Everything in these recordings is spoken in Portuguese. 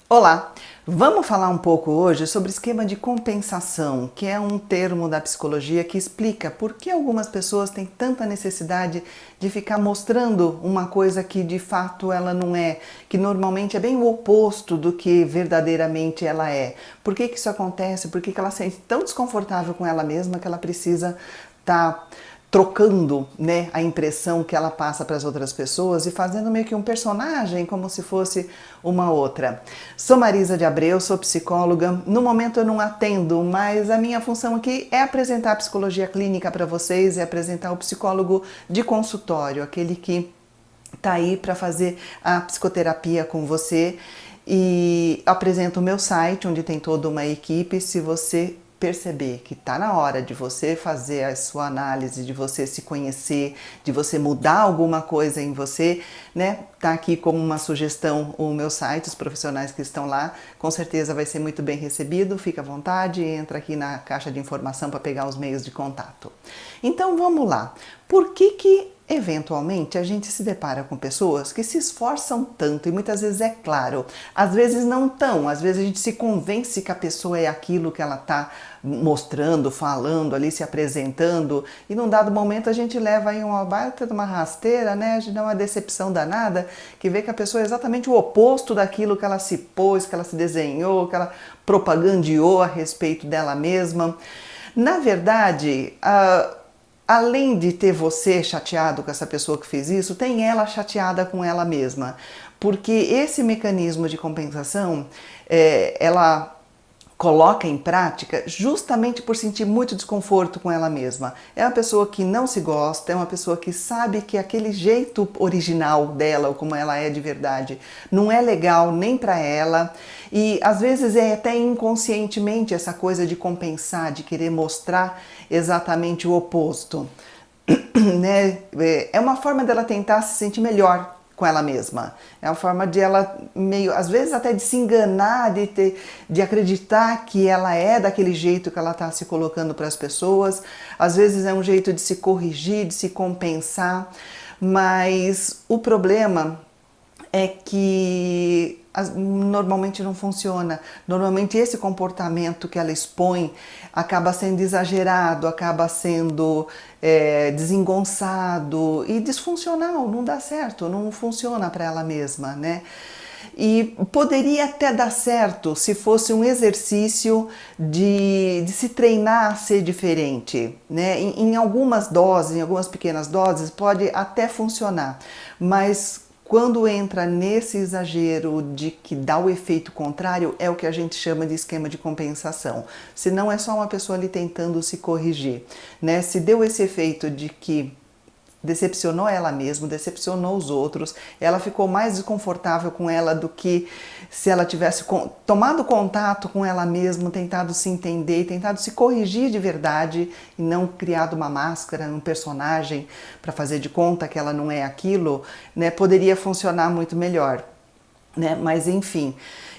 Olá! Vamos falar um pouco hoje sobre esquema de compensação, que é um termo da psicologia que explica por que algumas pessoas têm tanta necessidade de ficar mostrando uma coisa que de fato ela não é, que normalmente é bem o oposto do que verdadeiramente ela é. Por que que isso acontece? Por que que ela se sente tão desconfortável com ela mesma que ela precisa estar trocando, né, a impressão que ela passa para as outras pessoas e fazendo meio que um personagem como se fosse uma outra. Sou Marisa de Abreu, sou psicóloga. No momento eu não atendo, mas a minha função aqui é apresentar a psicologia clínica para vocês, é apresentar o psicólogo de consultório, aquele que está aí para fazer a psicoterapia com você. E apresento o meu site, onde tem toda uma equipe. Se você perceber que está na hora de você fazer a sua análise, de você se conhecer, de você mudar alguma coisa em você, né? Tá aqui como uma sugestão o meu site, os profissionais que estão lá, com certeza vai ser muito bem recebido. Fica à vontade, entra aqui na caixa de informação para pegar os meios de contato. Então vamos lá. Por que eventualmente a gente se depara com pessoas que se esforçam tanto e muitas vezes é claro, às vezes não tão, às vezes a gente se convence que a pessoa é aquilo que ela está mostrando, falando ali, se apresentando, e num dado momento a gente leva aí uma baita de uma rasteira, né? A gente dá uma decepção danada, que vê que a pessoa é exatamente o oposto daquilo que ela se pôs, que ela se desenhou, que ela propagandeou a respeito dela mesma. Na verdade, além de ter você chateado com essa pessoa que fez isso, tem ela chateada com ela mesma. Porque esse mecanismo de compensação, ela coloca em prática justamente por sentir muito desconforto com ela mesma. É uma pessoa que não se gosta, é uma pessoa que sabe que aquele jeito original dela, ou como ela é de verdade, não é legal nem para ela, e às vezes é até inconscientemente essa coisa de compensar, de querer mostrar exatamente o oposto. Né? É uma forma dela tentar se sentir melhor com ela mesma. É uma forma de ela meio, às vezes até de se enganar, de acreditar que ela é daquele jeito que ela está se colocando para as pessoas. Às vezes é um jeito de se corrigir, de se compensar. Mas o problema é que normalmente não funciona. Normalmente esse comportamento que ela expõe acaba sendo exagerado, acaba sendo desengonçado e disfuncional, não dá certo, não funciona para ela mesma, né? E poderia até dar certo se fosse um exercício de se treinar a ser diferente, né? Em algumas doses, em algumas pequenas doses, pode até funcionar, mas quando entra nesse exagero de que dá o efeito contrário, é o que a gente chama de esquema de compensação. Se não é só uma pessoa ali tentando se corrigir, né? Se deu esse efeito de que decepcionou ela mesma, decepcionou os outros, ela ficou mais desconfortável com ela do que se ela tivesse tomado contato com ela mesma, tentado se entender, tentado se corrigir de verdade e não criado uma máscara, um personagem para fazer de conta que ela não é aquilo, né? Poderia funcionar muito melhor, né? Mas enfim.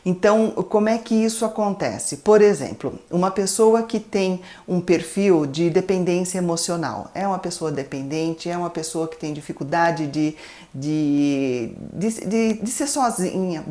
Então, como é que isso acontece? Por exemplo, uma pessoa que tem um perfil de dependência emocional, é uma pessoa dependente, é uma pessoa que tem dificuldade de ser sozinha,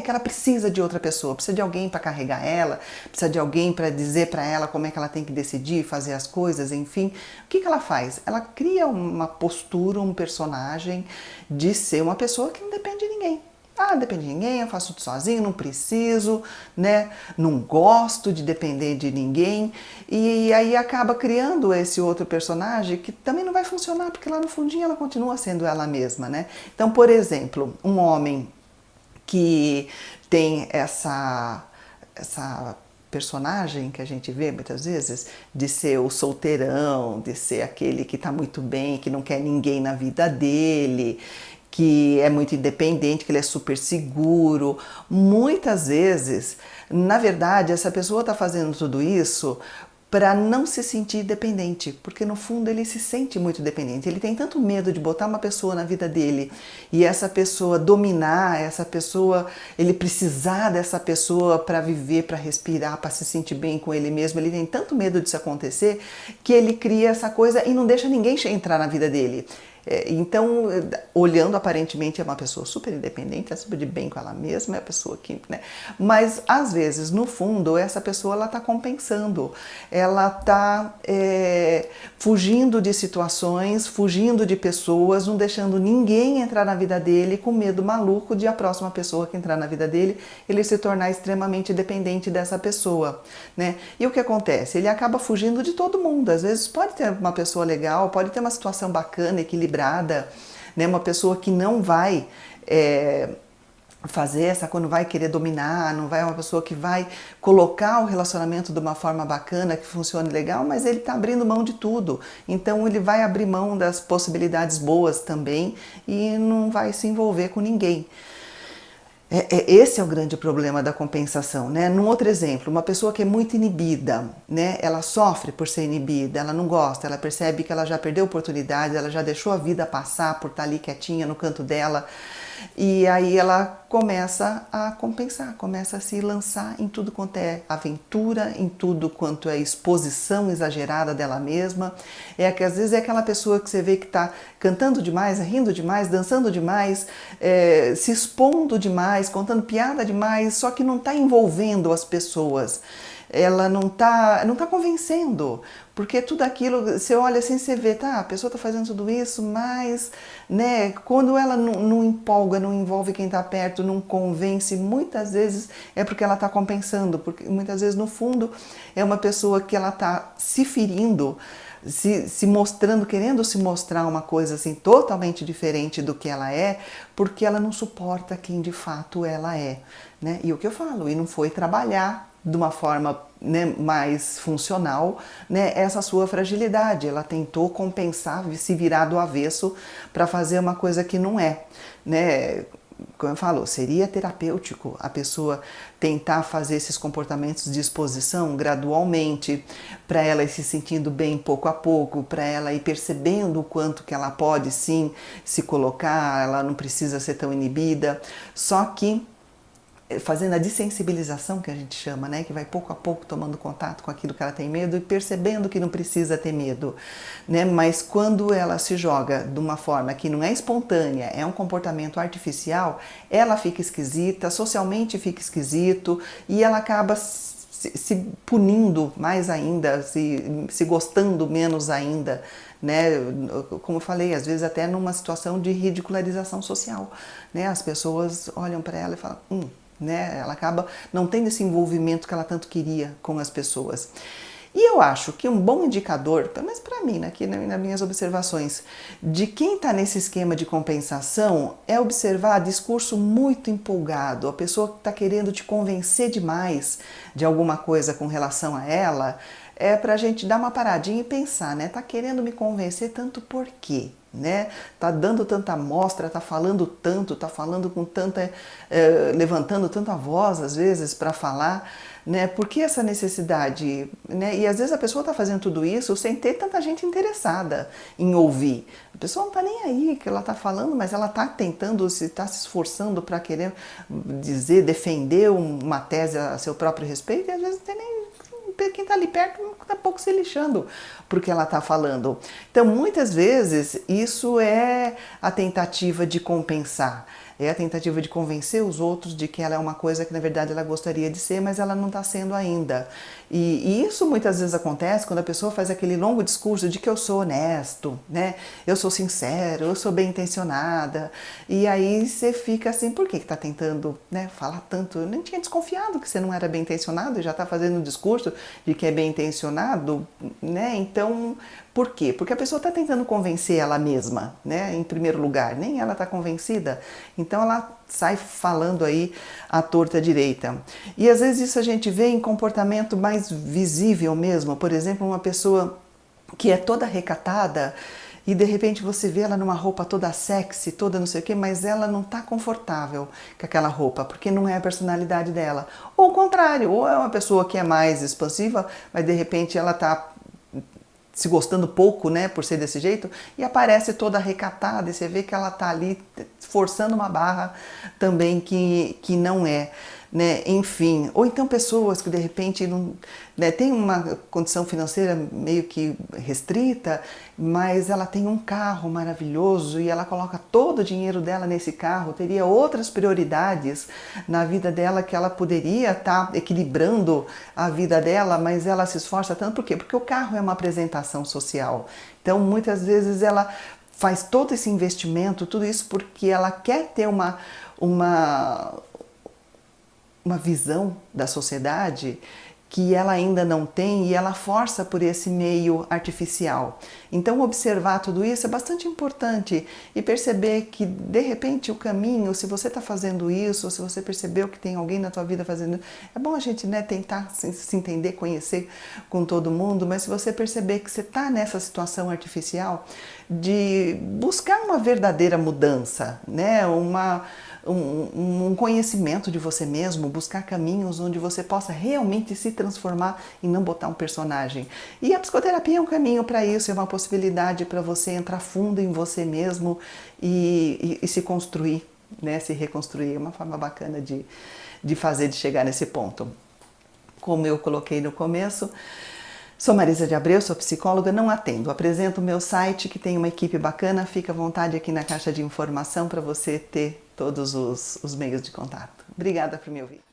que ela precisa de outra pessoa, precisa de alguém para carregar ela, precisa de alguém para dizer para ela como é que ela tem que decidir, fazer as coisas, enfim. O que ela faz? Ela cria uma postura, um personagem de ser uma pessoa que não depende de ninguém. Ah, não depende de ninguém, eu faço tudo sozinho, não preciso, né? Não gosto de depender de ninguém. E aí acaba criando esse outro personagem que também não vai funcionar, porque lá no fundinho ela continua sendo ela mesma, né? Então, por exemplo, um homem que tem essa personagem que a gente vê muitas vezes, de ser o solteirão, de ser aquele que está muito bem, que não quer ninguém na vida dele, que é muito independente, que ele é super seguro. Muitas vezes, na verdade, essa pessoa está fazendo tudo isso para não se sentir dependente, porque no fundo ele se sente muito dependente. Ele tem tanto medo de botar uma pessoa na vida dele e essa pessoa dominar, essa pessoa, ele precisar dessa pessoa para viver, para respirar, para se sentir bem com ele mesmo. Ele tem tanto medo disso acontecer que ele cria essa coisa e não deixa ninguém entrar na vida dele. Então, olhando aparentemente é uma pessoa super independente, é super de bem com ela mesma, é a pessoa que, né? Mas às vezes, no fundo, essa pessoa ela está compensando, ela está fugindo de situações, fugindo de pessoas, não deixando ninguém entrar na vida dele com medo maluco de a próxima pessoa que entrar na vida dele, ele se tornar extremamente dependente dessa pessoa, né? E o que acontece? Ele acaba fugindo de todo mundo. Às vezes pode ter uma pessoa legal, pode ter uma situação bacana, equilibrada, né? Uma pessoa que não vai fazer essa quando vai querer dominar, não vai uma pessoa que vai colocar o relacionamento de uma forma bacana, que funcione legal, mas ele está abrindo mão de tudo. Então ele vai abrir mão das possibilidades boas também e não vai se envolver com ninguém. Esse é o grande problema da compensação, né? Num outro exemplo, uma pessoa que é muito inibida, né? Ela sofre por ser inibida, ela não gosta, ela percebe que ela já perdeu oportunidades, ela já deixou a vida passar por estar ali quietinha no canto dela, e aí ela começa a compensar, começa a se lançar em tudo quanto é aventura, em tudo quanto é exposição exagerada dela mesma. Que às vezes é aquela pessoa que você vê que está cantando demais, rindo demais, dançando demais, se expondo demais, contando piada demais, só que não está envolvendo as pessoas. Ela não tá convencendo, porque tudo aquilo, você olha assim, você vê, tá, a pessoa tá fazendo tudo isso, mas, né, quando ela não empolga, não envolve quem tá perto, não convence, muitas vezes é porque ela tá compensando, porque muitas vezes no fundo é uma pessoa que ela tá se ferindo, se mostrando, querendo se mostrar uma coisa assim totalmente diferente do que ela é, porque ela não suporta quem de fato ela é, né? E o que eu falo, e não foi trabalhar de uma forma, né, mais funcional, né, essa sua fragilidade. Ela tentou compensar, se virar do avesso para fazer uma coisa que não é, né? Como eu falo, seria terapêutico a pessoa tentar fazer esses comportamentos de exposição gradualmente, para ela ir se sentindo bem pouco a pouco, para ela ir percebendo o quanto que ela pode sim se colocar, ela não precisa ser tão inibida, só que fazendo a dessensibilização que a gente chama, né, que vai pouco a pouco tomando contato com aquilo que ela tem medo e percebendo que não precisa ter medo, né, mas quando ela se joga de uma forma que não é espontânea, é um comportamento artificial, ela fica esquisita, socialmente fica esquisito e ela acaba se punindo mais ainda, se gostando menos ainda, né? Como eu falei, às vezes até numa situação de ridicularização social, né? As pessoas olham para ela e falam, né? Ela acaba não tendo esse envolvimento que ela tanto queria com as pessoas. E eu acho que um bom indicador, pelo menos para mim, né, aqui nas minhas observações, de quem está nesse esquema de compensação é observar discurso muito empolgado, a pessoa que está querendo te convencer demais de alguma coisa com relação a ela, é para a gente dar uma paradinha e pensar, né? Tá querendo me convencer tanto por quê? Né? Tá dando tanta amostra, tá falando tanto, tá falando com tanta, levantando tanta voz às vezes para falar, né? Por que essa necessidade, né? E às vezes a pessoa tá fazendo tudo isso sem ter tanta gente interessada em ouvir. A pessoa não tá nem aí que ela tá falando, mas ela tá tentando, tá se esforçando para querer dizer, defender uma tese a seu próprio respeito e às vezes não tem nem quem está ali perto está pouco se lixando porque ela está falando. Então, muitas vezes, isso é a tentativa de compensar. É a tentativa de convencer os outros de que ela é uma coisa que, na verdade, ela gostaria de ser, mas ela não está sendo ainda. E isso muitas vezes acontece quando a pessoa faz aquele longo discurso de que eu sou honesto, né? Eu sou sincero, eu sou bem intencionada. E aí você fica assim, por que está tentando, né, falar tanto? Eu nem tinha desconfiado que você não era bem intencionado e já está fazendo um discurso de que é bem intencionado, né? Então, por quê? Porque a pessoa está tentando convencer ela mesma, né? Em primeiro lugar, nem ela está convencida. Então ela sai falando aí à torta à direita. E às vezes isso a gente vê em comportamento mais visível mesmo. Por exemplo, uma pessoa que é toda recatada e de repente você vê ela numa roupa toda sexy, toda não sei o quê, mas ela não está confortável com aquela roupa, porque não é a personalidade dela. Ou o contrário, ou é uma pessoa que é mais expansiva, mas de repente ela está se gostando pouco, né, por ser desse jeito, e aparece toda recatada, e você vê que ela tá ali forçando uma barra também que não é, né? Enfim, ou então pessoas que de repente não, né, tem uma condição financeira meio que restrita, mas ela tem um carro maravilhoso e ela coloca todo o dinheiro dela nesse carro, teria outras prioridades na vida dela que ela poderia estar equilibrando a vida dela, mas ela se esforça tanto, por quê? Porque o carro é uma apresentação social. Então, muitas vezes ela faz todo esse investimento, tudo isso porque ela quer ter uma, uma visão da sociedade que ela ainda não tem e ela força por esse meio artificial. Então, observar tudo isso é bastante importante e perceber que, de repente, o caminho, se você está fazendo isso, ou se você percebeu que tem alguém na tua vida fazendo, é bom a gente, né, tentar se entender, conhecer com todo mundo, mas se você perceber que você está nessa situação artificial, de buscar uma verdadeira mudança, né, um conhecimento de você mesmo, buscar caminhos onde você possa realmente se transformar e não botar um personagem. E a psicoterapia é um caminho para isso, é uma possibilidade para você entrar fundo em você mesmo e se construir, né? Se reconstruir. É uma forma bacana de fazer, de chegar nesse ponto. Como eu coloquei no começo, sou Marisa de Abreu, sou psicóloga, não atendo. Apresento o meu site, que tem uma equipe bacana. Fica à vontade aqui na caixa de informação para você ter todos os meios de contato. Obrigada por me ouvir.